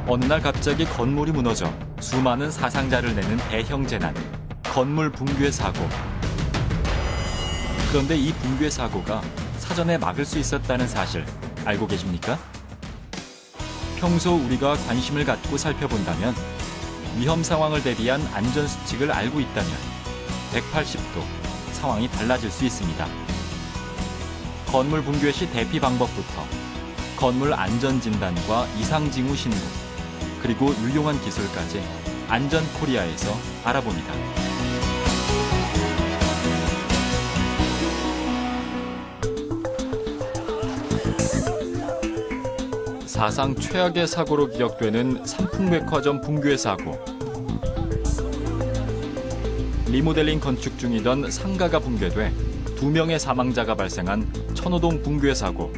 어느 날 갑자기 건물이 무너져 수많은 사상자를 내는 대형 재난, 건물 붕괴 사고. 그런데 이 붕괴 사고가 사전에 막을 수 있었다는 사실 알고 계십니까? 평소 우리가 관심을 갖고 살펴본다면, 위험 상황을 대비한 안전수칙을 알고 있다면 180도 상황이 달라질 수 있습니다. 건물 붕괴 시 대피 방법부터 건물 안전진단과 이상징후 신고, 그리고 유용한 기술까지 안전코리아에서 알아봅니다. 사상 최악의 사고로 기억되는 삼풍백화점 붕괴 사고. 리모델링 건축 중이던 상가가 붕괴돼 2명의 사망자가 발생한 천호동 붕괴 사고.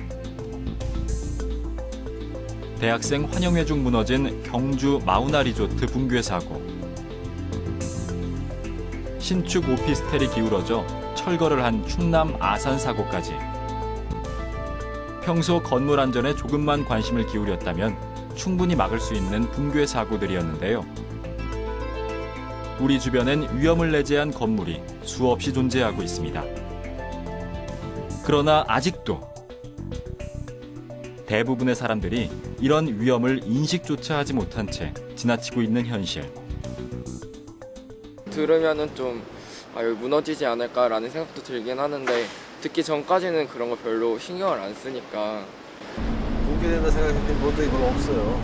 대학생 환영회 중 무너진 경주 마우나 리조트 붕괴 사고. 신축 오피스텔이 기울어져 철거를 한 충남 아산 사고까지. 평소 건물 안전에 조금만 관심을 기울였다면 충분히 막을 수 있는 붕괴 사고들이었는데요. 우리 주변엔 위험을 내재한 건물이 수없이 존재하고 있습니다. 그러나 아직도 대부분의 사람들이 이런 위험을 인식조차 하지 못한 채 지나치고 있는 현실. 들으면은 좀 여기 무너지지 않을까라는 생각도 들긴 하는데, 듣기 전까지는 그런 거 별로 신경을 안 쓰니까. 붕괴된다 생각했는데 뭐도 별로 없어요.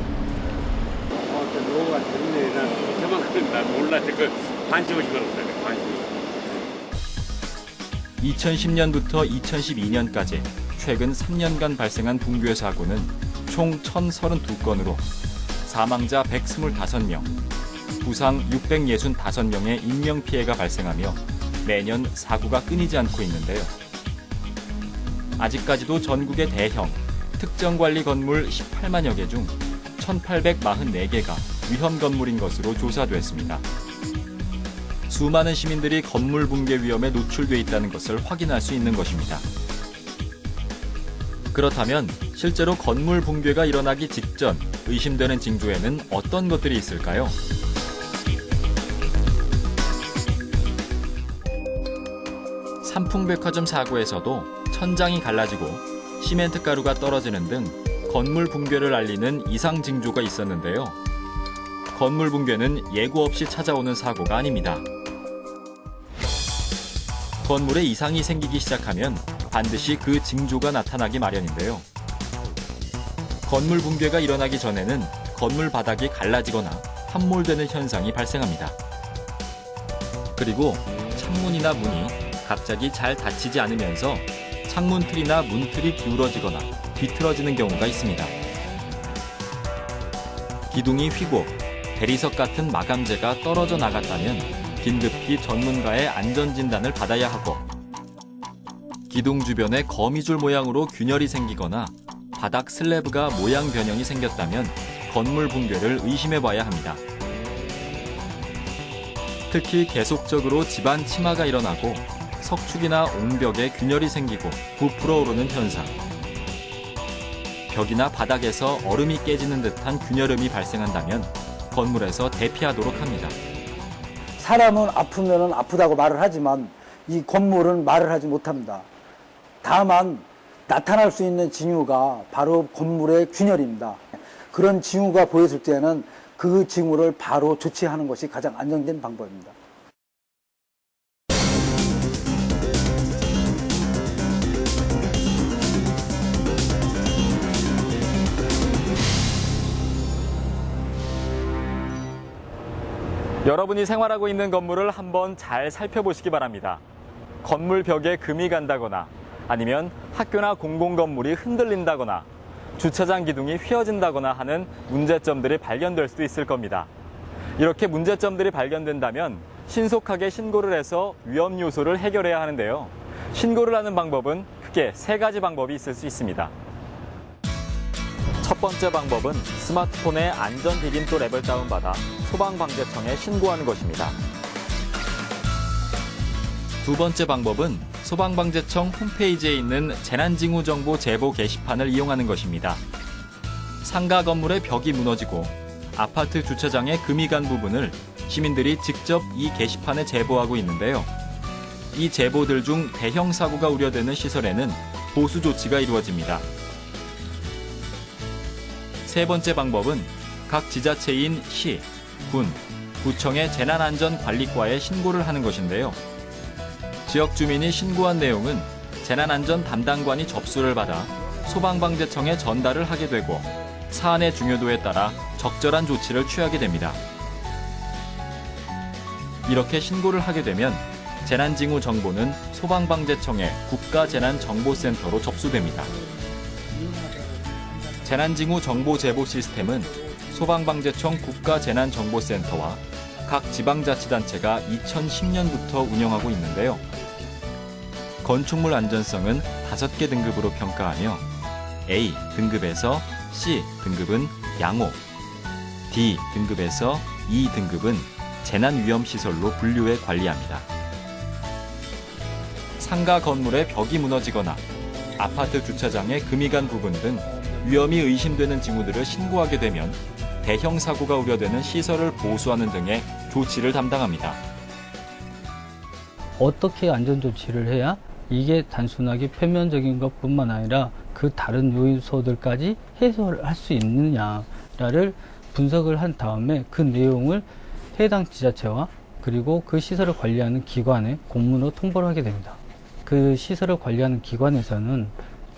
뭐가 됐네. 난 그만큼 난 몰라. 그 관심을 집어넣었어요. 관심. 2010년부터 2012년까지 최근 3년간 발생한 붕괴 사고는 총 1,032건으로 사망자 125명, 부상 665명의 인명피해가 발생하며 매년 사고가 끊이지 않고 있는데요. 아직까지도 전국의 대형, 특정관리 건물 18만여 개 중 1,844개가 위험 건물인 것으로 조사됐습니다. 수많은 시민들이 건물 붕괴 위험에 노출돼 있다는 것을 확인할 수 있는 것입니다. 그렇다면 실제로 건물 붕괴가 일어나기 직전 의심되는 징조에는 어떤 것들이 있을까요? 삼풍백화점 사고에서도 천장이 갈라지고 시멘트 가루가 떨어지는 등 건물 붕괴를 알리는 이상 징조가 있었는데요. 건물 붕괴는 예고 없이 찾아오는 사고가 아닙니다. 건물에 이상이 생기기 시작하면 반드시 그 징조가 나타나기 마련인데요. 건물 붕괴가 일어나기 전에는 건물 바닥이 갈라지거나 함몰되는 현상이 발생합니다. 그리고 창문이나 문이 갑자기 잘 닫히지 않으면서 창문 틀이나 문 틀이 기울어지거나 비틀어지는 경우가 있습니다. 기둥이 휘고 대리석 같은 마감재가 떨어져 나갔다면 긴급히 전문가의 안전진단을 받아야 하고, 기둥 주변에 거미줄 모양으로 균열이 생기거나 바닥 슬래브가 모양 변형이 생겼다면 건물 붕괴를 의심해봐야 합니다. 특히 계속적으로 집안 침하가 일어나고 석축이나 옹벽에 균열이 생기고 부풀어 오르는 현상, 벽이나 바닥에서 얼음이 깨지는 듯한 균열음이 발생한다면 건물에서 대피하도록 합니다. 사람은 아프면 아프다고 말을 하지만 이 건물은 말을 하지 못합니다. 다만 나타날 수 있는 징후가 바로 건물의 균열입니다. 그런 징후가 보였을 때는 그 징후를 바로 조치하는 것이 가장 안정된 방법입니다. 여러분이 생활하고 있는 건물을 한번 잘 살펴보시기 바랍니다. 건물 벽에 금이 간다거나 아니면 학교나 공공건물이 흔들린다거나 주차장 기둥이 휘어진다거나 하는 문제점들이 발견될 수도 있을 겁니다. 이렇게 문제점들이 발견된다면 신속하게 신고를 해서 위험 요소를 해결해야 하는데요. 신고를 하는 방법은 크게 3가지 방법이 있을 수 있습니다. 첫 번째 방법은 스마트폰의 안전 디딤돌 앱을 다운받아 소방방재청에 신고하는 것입니다. 두 번째 방법은 소방방재청 홈페이지에 있는 재난징후 정보 제보 게시판을 이용하는 것입니다. 상가 건물의 벽이 무너지고 아파트 주차장의 금이 간 부분을 시민들이 직접 이 게시판에 제보하고 있는데요. 이 제보들 중 대형 사고가 우려되는 시설에는 보수 조치가 이루어집니다. 세 번째 방법은 각 지자체인 시, 군, 구청의 재난안전관리과에 신고를 하는 것인데요. 지역 주민이 신고한 내용은 재난안전 담당관이 접수를 받아 소방방재청에 전달을 하게 되고 사안의 중요도에 따라 적절한 조치를 취하게 됩니다. 이렇게 신고를 하게 되면 재난징후 정보는 소방방재청의 국가재난정보센터로 접수됩니다. 재난징후 정보 제보 시스템은 소방방재청 국가재난정보센터와 각 지방자치단체가 2010년부터 운영하고 있는데요. 건축물 안전성은 5개 등급으로 평가하며 A 등급에서 C 등급은 양호, D 등급에서 E 등급은 재난위험시설로 분류해 관리합니다. 상가 건물의 벽이 무너지거나 아파트 주차장에 금이 간 부분 등 위험이 의심되는 징후들을 신고하게 되면 대형 사고가 우려되는 시설을 보수하는 등의 조치를 담당합니다. 어떻게 안전조치를 해야 이게 단순하게 표면적인 것뿐만 아니라 그 다른 요소들까지 해소할 수 있느냐를 분석을 한 다음에 그 내용을 해당 지자체와 그리고 그 시설을 관리하는 기관에 공문으로 통보를 하게 됩니다. 그 시설을 관리하는 기관에서는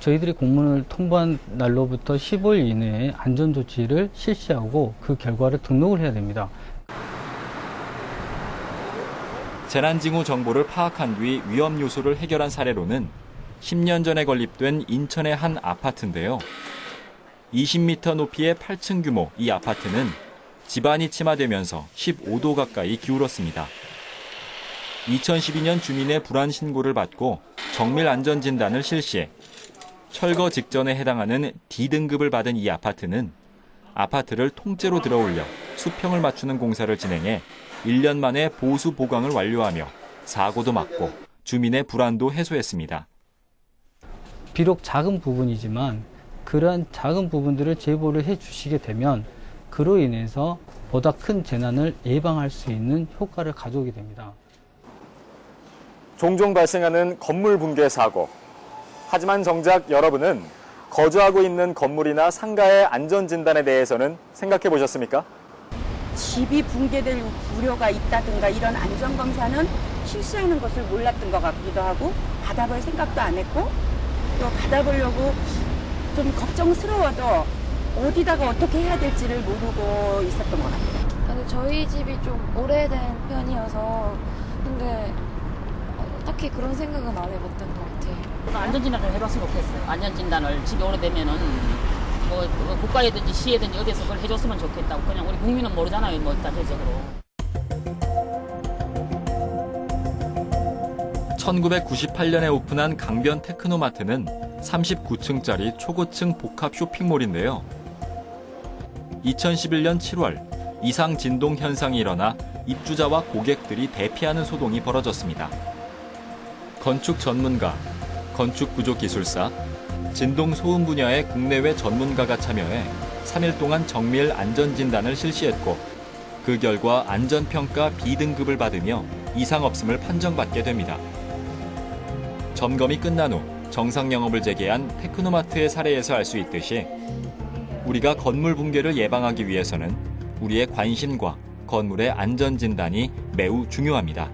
저희들이 공문을 통보한 날로부터 15일 이내에 안전조치를 실시하고 그 결과를 등록을 해야 됩니다. 재난징후 정보를 파악한 뒤 위험 요소를 해결한 사례로는 10년 전에 건립된 인천의 한 아파트인데요. 20m 높이의 8층 규모 이 아파트는 집안이 침하되면서 15도 가까이 기울었습니다. 2012년 주민의 불안 신고를 받고 정밀 안전 진단을 실시해 철거 직전에 해당하는 D등급을 받은 이 아파트는 아파트를 통째로 들어올려 수평을 맞추는 공사를 진행해 1년 만에 보수 보강을 완료하며 사고도 막고 주민의 불안도 해소했습니다. 비록 작은 부분이지만 그러한 작은 부분들을 제보를 해 주시게 되면 그로 인해서 보다 큰 재난을 예방할 수 있는 효과를 가져오게 됩니다. 종종 발생하는 건물 붕괴 사고. 하지만 정작 여러분은 거주하고 있는 건물이나 상가의 안전진단에 대해서는 생각해 보셨습니까? 집이 붕괴될 우려가 있다든가 이런 안전검사는 실시하는 것을 몰랐던 것 같기도 하고 받아볼 생각도 안 했고 또 받아보려고 좀 걱정스러워도 어디다가 어떻게 해야 될지를 모르고 있었던 것 같아요. 근데 저희 집이 좀 오래된 편이어서 근데 딱히 그런 생각은 안 해봤던 것 같아요. 안전진단을 해봤으면 좋겠어요. 안전진단을 집이 오래되면은 뭐 국가에든지 시에든지 어디서 그걸 해줬으면 좋겠다고. 그냥 우리 국민은 모르잖아요. 뭐 대체적으로. 1998년에 오픈한 강변 테크노마트는 39층짜리 초고층 복합 쇼핑몰인데요. 2011년 7월 이상 진동 현상이 일어나 입주자와 고객들이 대피하는 소동이 벌어졌습니다. 건축 전문가, 건축구조기술사, 진동 소음 분야의 국내외 전문가가 참여해 3일 동안 정밀 안전진단을 실시했고 그 결과 안전평가 B등급을 받으며 이상 없음을 판정받게 됩니다. 점검이 끝난 후 정상 영업을 재개한 테크노마트의 사례에서 알 수 있듯이 우리가 건물 붕괴를 예방하기 위해서는 우리의 관심과 건물의 안전진단이 매우 중요합니다.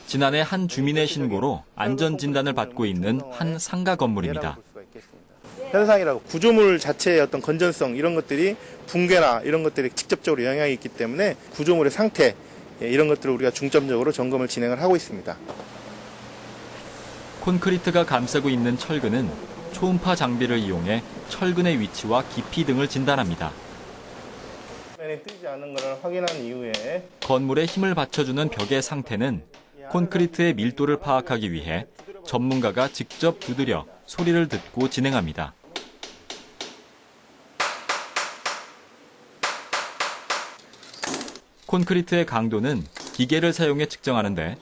지난해 한 주민의 신고로 안전진단을 받고 있는 한 상가 건물입니다. 현상이라고 구조물 자체의 어떤 건전성 이런 것들이 붕괴나 이런 것들이 직접적으로 영향이 있기 때문에 구조물의 상태 이런 것들을 우리가 중점적으로 점검을 진행을 하고 있습니다. 콘크리트가 감싸고 있는 철근은 초음파 장비를 이용해 철근의 위치와 깊이 등을 진단합니다. 뜨지 않는 것을 확인한 이후에 건물에 힘을 받쳐주는 벽의 상태는 콘크리트의 밀도를 파악하기 위해 전문가가 직접 두드려 소리를 듣고 진행합니다. 콘크리트의 강도는 기계를 사용해 측정하는데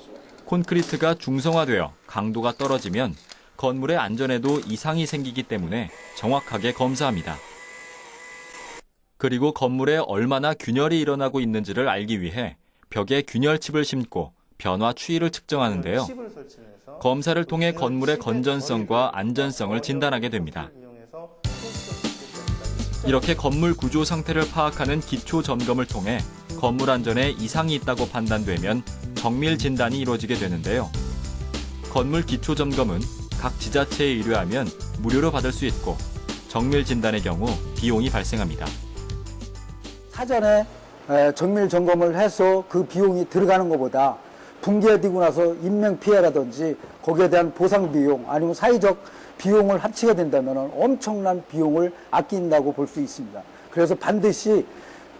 콘크리트가 중성화되어 강도가 떨어지면 건물의 안전에도 이상이 생기기 때문에 정확하게 검사합니다. 그리고 건물에 얼마나 균열이 일어나고 있는지를 알기 위해 벽에 균열칩을 심고 변화 추이를 측정하는데요. 검사를 통해 건물의 건전성과 안전성을 진단하게 됩니다. 이렇게 건물 구조 상태를 파악하는 기초 점검을 통해 건물 안전에 이상이 있다고 판단되면 정밀 진단이 이루어지게 되는데요. 건물 기초 점검은 각 지자체에 의뢰하면 무료로 받을 수 있고 정밀 진단의 경우 비용이 발생합니다. 사전에 정밀 점검을 해서 그 비용이 들어가는 것보다 붕괴되고 나서 인명피해라든지 거기에 대한 보상 비용 아니면 사회적 비용을 합치게 된다면 엄청난 비용을 아낀다고 볼 수 있습니다. 그래서 반드시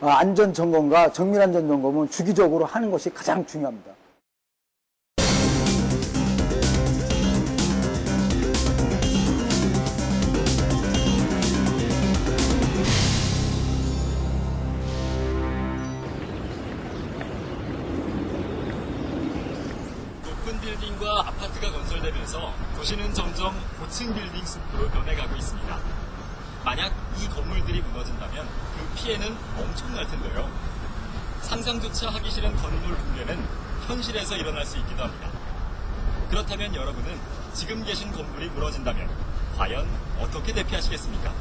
안전점검과 정밀안전점검은 주기적으로 하는 것이 가장 중요합니다. 높은 빌딩과 아파트가 건설되면서 도시는 점점 고층 빌딩 숲으로 변해가고 있습니다. 만약 이 건물들이 무너진다면 그 피해는 엄청날 텐데요. 상상조차 하기 싫은 건물 붕괴는 현실에서 일어날 수 있기도 합니다. 그렇다면 여러분은 지금 계신 건물이 무너진다면 과연 어떻게 대피하시겠습니까?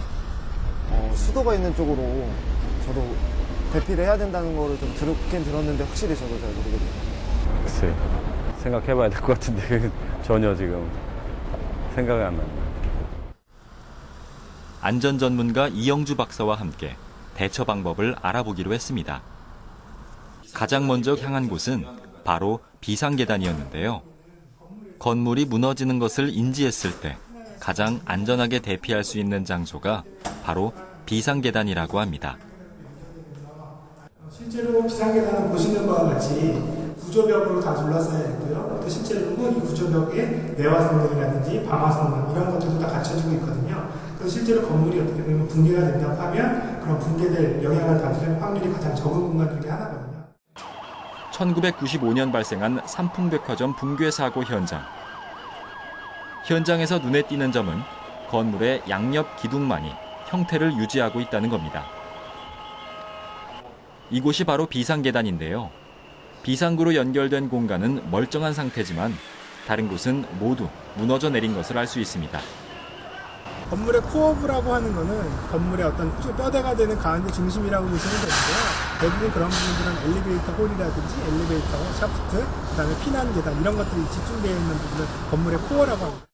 수도가 있는 쪽으로 저도 대피를 해야 된다는 거를 좀 듣긴 들었는데 확실히 저도 잘 모르겠네요. 글쎄, 생각해봐야 될 것 같은데 전혀 지금 생각이 안 납니다. 안전 전문가 이영주 박사와 함께 대처 방법을 알아보기로 했습니다. 가장 먼저 향한 곳은 바로 비상계단이었는데요. 건물이 무너지는 것을 인지했을 때 가장 안전하게 대피할 수 있는 장소가 바로 비상계단이라고 합니다. 실제로 비상계단은 보시는 바와 같이 구조벽으로 다 둘러싸여 있고요. 또 실제로는 이 구조벽에 내화 성능이라든지 방화 성능 이런 것들도 다 갖춰지고 있거든요. 그래서 실제로 건물이 어떻게 보면 붕괴가 된다고 하면 그런 붕괴될 영향을 받을 확률이 가장 적은 공간 중에 하나거든요. 1995년 발생한 삼풍백화점 붕괴 사고 현장. 현장에서 눈에 띄는 점은 건물의 양옆 기둥만이 형태를 유지하고 있다는 겁니다. 이곳이 바로 비상계단인데요. 비상구로 연결된 공간은 멀쩡한 상태지만 다른 곳은 모두 무너져 내린 것을 알 수 있습니다. 건물의 코어부라고 하는 거는 건물의 어떤 뼈대가 되는 가운데 중심이라고 보시면 되는데요. 대부분 그런 부분들은 엘리베이터 홀이라든지 엘리베이터 샤프트, 그다음에 피난 계단 이런 것들이 집중되어 있는 부분을 건물의 코어라고 합니다.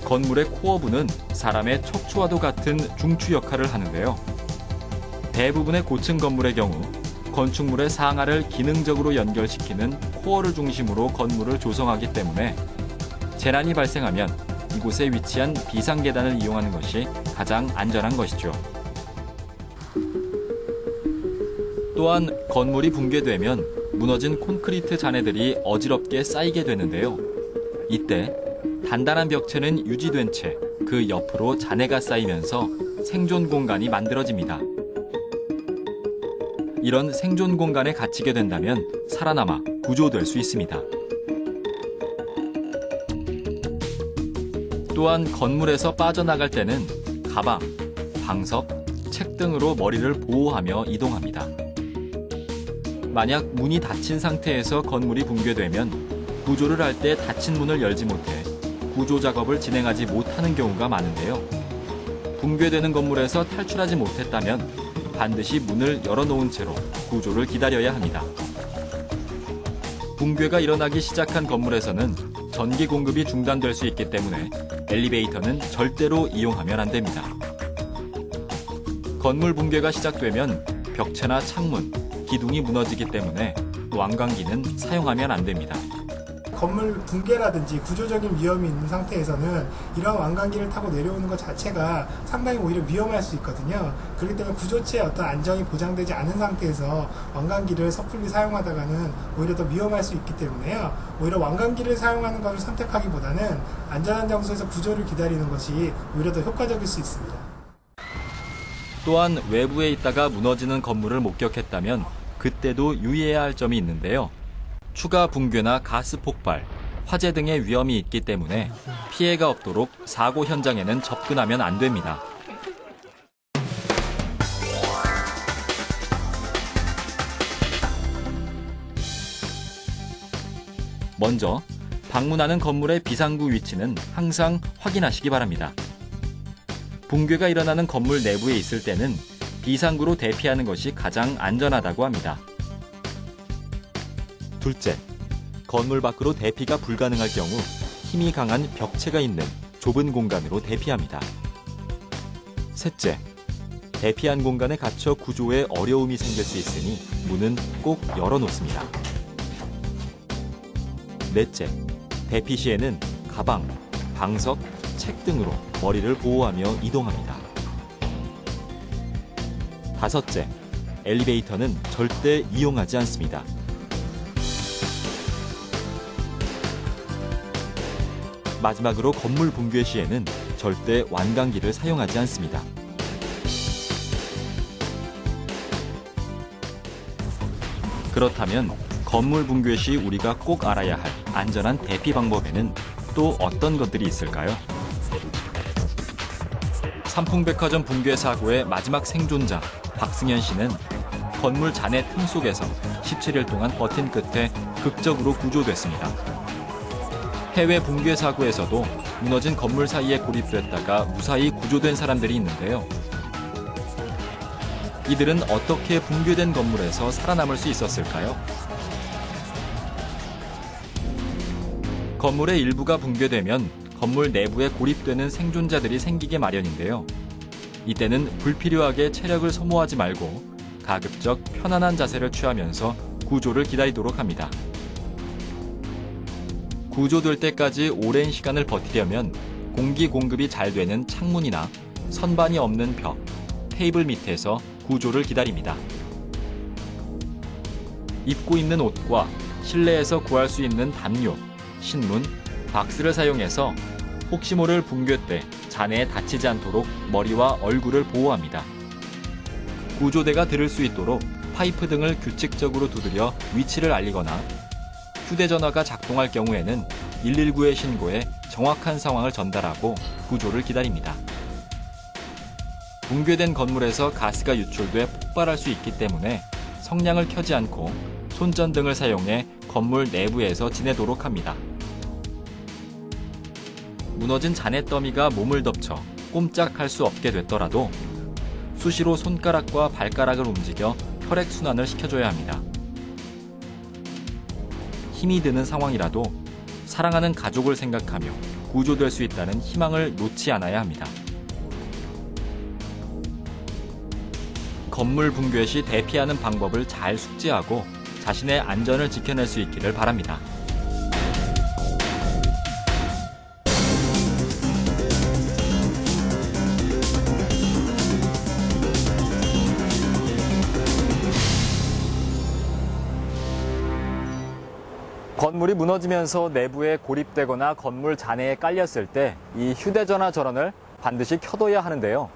건물의 코어부는 사람의 척추와도 같은 중추 역할을 하는데요. 대부분의 고층 건물의 경우 건축물의 상하를 기능적으로 연결시키는 코어를 중심으로 건물을 조성하기 때문에 재난이 발생하면 이곳에 위치한 비상계단을 이용하는 것이 가장 안전한 것이죠. 또한 건물이 붕괴되면 무너진 콘크리트 잔해들이 어지럽게 쌓이게 되는데요. 이때 단단한 벽체는 유지된 채 그 옆으로 잔해가 쌓이면서 생존 공간이 만들어집니다. 이런 생존 공간에 갇히게 된다면 살아남아 구조될 수 있습니다. 또한 건물에서 빠져나갈 때는 가방, 방석, 책 등으로 머리를 보호하며 이동합니다. 만약 문이 닫힌 상태에서 건물이 붕괴되면 구조를 할 때 닫힌 문을 열지 못해 구조 작업을 진행하지 못하는 경우가 많은데요. 붕괴되는 건물에서 탈출하지 못했다면 반드시 문을 열어놓은 채로 구조를 기다려야 합니다. 붕괴가 일어나기 시작한 건물에서는 전기 공급이 중단될 수 있기 때문에 엘리베이터는 절대로 이용하면 안 됩니다. 건물 붕괴가 시작되면 벽체나 창문, 기둥이 무너지기 때문에 완강기는 사용하면 안 됩니다. 건물 붕괴라든지 구조적인 위험이 있는 상태에서는 이러한 완강기를 타고 내려오는 것 자체가 상당히 오히려 위험할 수 있거든요. 그렇기 때문에 구조체의 어떤 안정이 보장되지 않은 상태에서 완강기를 섣불리 사용하다가는 오히려 더 위험할 수 있기 때문에요. 오히려 완강기를 사용하는 것을 선택하기보다는 안전한 장소에서 구조를 기다리는 것이 오히려 더 효과적일 수 있습니다. 또한 외부에 있다가 무너지는 건물을 목격했다면 그때도 유의해야 할 점이 있는데요. 추가 붕괴나 가스 폭발, 화재 등의 위험이 있기 때문에 피해가 없도록 사고 현장에는 접근하면 안 됩니다. 먼저 방문하는 건물의 비상구 위치는 항상 확인하시기 바랍니다. 붕괴가 일어나는 건물 내부에 있을 때는 비상구로 대피하는 것이 가장 안전하다고 합니다. 둘째, 건물 밖으로 대피가 불가능할 경우 힘이 강한 벽체가 있는 좁은 공간으로 대피합니다. 셋째, 대피한 공간에 갇혀 구조에 어려움이 생길 수 있으니 문은 꼭 열어놓습니다. 넷째, 대피 시에는 가방, 방석, 책 등으로 머리를 보호하며 이동합니다. 다섯째, 엘리베이터는 절대 이용하지 않습니다. 마지막으로 건물 붕괴 시에는 절대 완강기를 사용하지 않습니다. 그렇다면 건물 붕괴 시 우리가 꼭 알아야 할 안전한 대피 방법에는 또 어떤 것들이 있을까요? 삼풍백화점 붕괴 사고의 마지막 생존자 박승현 씨는 건물 잔해 틈 속에서 17일 동안 버틴 끝에 극적으로 구조됐습니다. 해외 붕괴 사고에서도 무너진 건물 사이에 고립됐다가 무사히 구조된 사람들이 있는데요. 이들은 어떻게 붕괴된 건물에서 살아남을 수 있었을까요? 건물의 일부가 붕괴되면 건물 내부에 고립되는 생존자들이 생기게 마련인데요. 이때는 불필요하게 체력을 소모하지 말고 가급적 편안한 자세를 취하면서 구조를 기다리도록 합니다. 구조될 때까지 오랜 시간을 버티려면 공기 공급이 잘 되는 창문이나 선반이 없는 벽, 테이블 밑에서 구조를 기다립니다. 입고 있는 옷과 실내에서 구할 수 있는 담요, 신문, 박스를 사용해서 혹시 모를 붕괴 때 잔해에 다치지 않도록 머리와 얼굴을 보호합니다. 구조대가 들을 수 있도록 파이프 등을 규칙적으로 두드려 위치를 알리거나 휴대전화가 작동할 경우에는 119에 신고해 정확한 상황을 전달하고 구조를 기다립니다. 붕괴된 건물에서 가스가 유출돼 폭발할 수 있기 때문에 성냥을 켜지 않고 손전등을 사용해 건물 내부에서 지내도록 합니다. 무너진 잔해 더미가 몸을 덮쳐 꼼짝할 수 없게 됐더라도 수시로 손가락과 발가락을 움직여 혈액순환을 시켜줘야 합니다. 힘이 드는 상황이라도 사랑하는 가족을 생각하며 구조될 수 있다는 희망을 놓지 않아야 합니다. 건물 붕괴 시 대피하는 방법을 잘 숙지하고 자신의 안전을 지켜낼 수 있기를 바랍니다. 건물이 무너지면서 내부에 고립되거나 건물 잔해에 깔렸을 때 이 휴대전화 전원을 반드시 켜둬야 하는데요.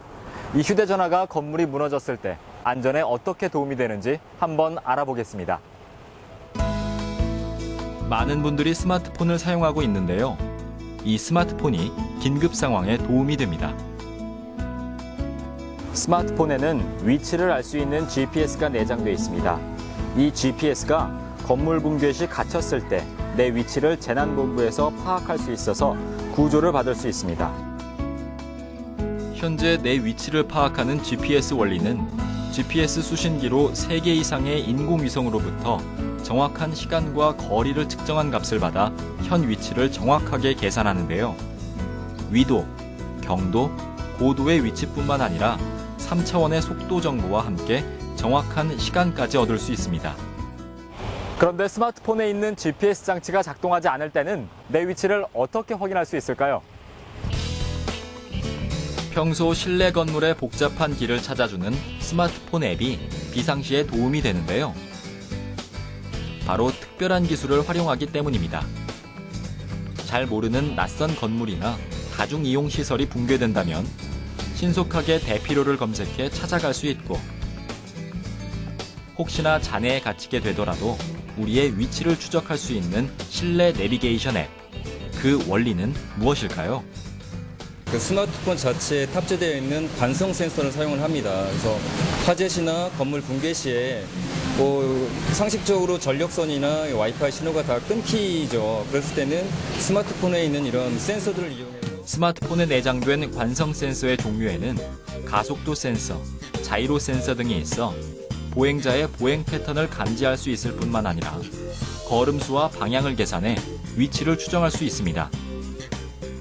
이 휴대전화가 건물이 무너졌을 때 안전에 어떻게 도움이 되는지 한번 알아보겠습니다. 많은 분들이 스마트폰을 사용하고 있는데요. 이 스마트폰이 긴급 상황에 도움이 됩니다. 스마트폰에는 위치를 알 수 있는 GPS가 내장되어 있습니다. 이 GPS가 건물 붕괴 시 갇혔을 때 내 위치를 재난본부에서 파악할 수 있어서 구조를 받을 수 있습니다. 현재 내 위치를 파악하는 GPS 원리는 GPS 수신기로 3개 이상의 인공위성으로부터 정확한 시간과 거리를 측정한 값을 받아 현 위치를 정확하게 계산하는데요. 위도, 경도, 고도의 위치뿐만 아니라 3차원의 속도 정보와 함께 정확한 시간까지 얻을 수 있습니다. 그런데 스마트폰에 있는 GPS 장치가 작동하지 않을 때는 내 위치를 어떻게 확인할 수 있을까요? 평소 실내 건물의 복잡한 길을 찾아주는 스마트폰 앱이 비상시에 도움이 되는데요. 바로 특별한 기술을 활용하기 때문입니다. 잘 모르는 낯선 건물이나 다중이용시설이 붕괴된다면 신속하게 대피로를 검색해 찾아갈 수 있고 혹시나 잔해에 갇히게 되더라도 우리의 위치를 추적할 수 있는 실내 내비게이션 앱 그 원리는 무엇일까요? 그 스마트폰 자체에 탑재되어 있는 관성 센서를 사용을 합니다. 그래서 화재 시나 건물 붕괴 시에 상식적으로 전력선이나 와이파이 신호가 다 끊기죠. 그랬을 때는 스마트폰에 있는 이런 센서들을 이용해서 스마트폰에 내장된 관성 센서의 종류에는 가속도 센서, 자이로 센서 등이 있어 보행자의 보행 패턴을 감지할 수 있을 뿐만 아니라 걸음수와 방향을 계산해 위치를 추정할 수 있습니다.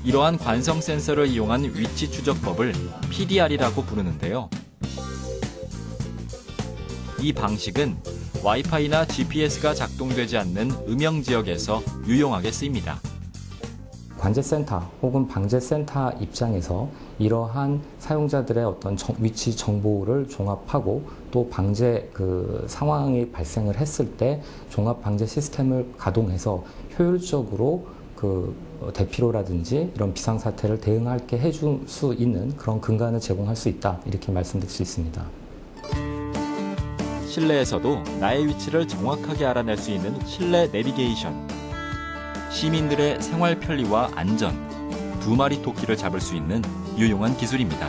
이러한 관성 센서를 이용한 위치 추적법을 PDR이라고 부르는데요. 이 방식은 와이파이나 GPS가 작동되지 않는 음영 지역에서 유용하게 쓰입니다. 관제센터 혹은 방제센터 입장에서 이러한 사용자들의 어떤 위치 정보를 종합하고 또 방제 상황이 발생을 했을 때 종합 방제 시스템을 가동해서 효율적으로 대피로라든지 이런 비상사태를 대응하게 해줄 수 있는 그런 근간을 제공할 수 있다, 이렇게 말씀드릴 수 있습니다. 실내에서도 나의 위치를 정확하게 알아낼 수 있는 실내 내비게이션. 시민들의 생활 편리와 안전, 두 마리 토끼를 잡을 수 있는 유용한 기술입니다.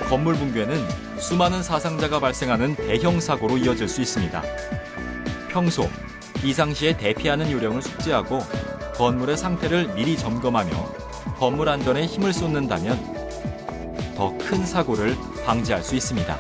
건물 붕괴는 수많은 사상자가 발생하는 대형 사고로 이어질 수 있습니다. 평소 비상시에 대피하는 요령을 숙지하고 건물의 상태를 미리 점검하며 건물 안전에 힘을 쏟는다면 더 큰 사고를 방지할 수 있습니다.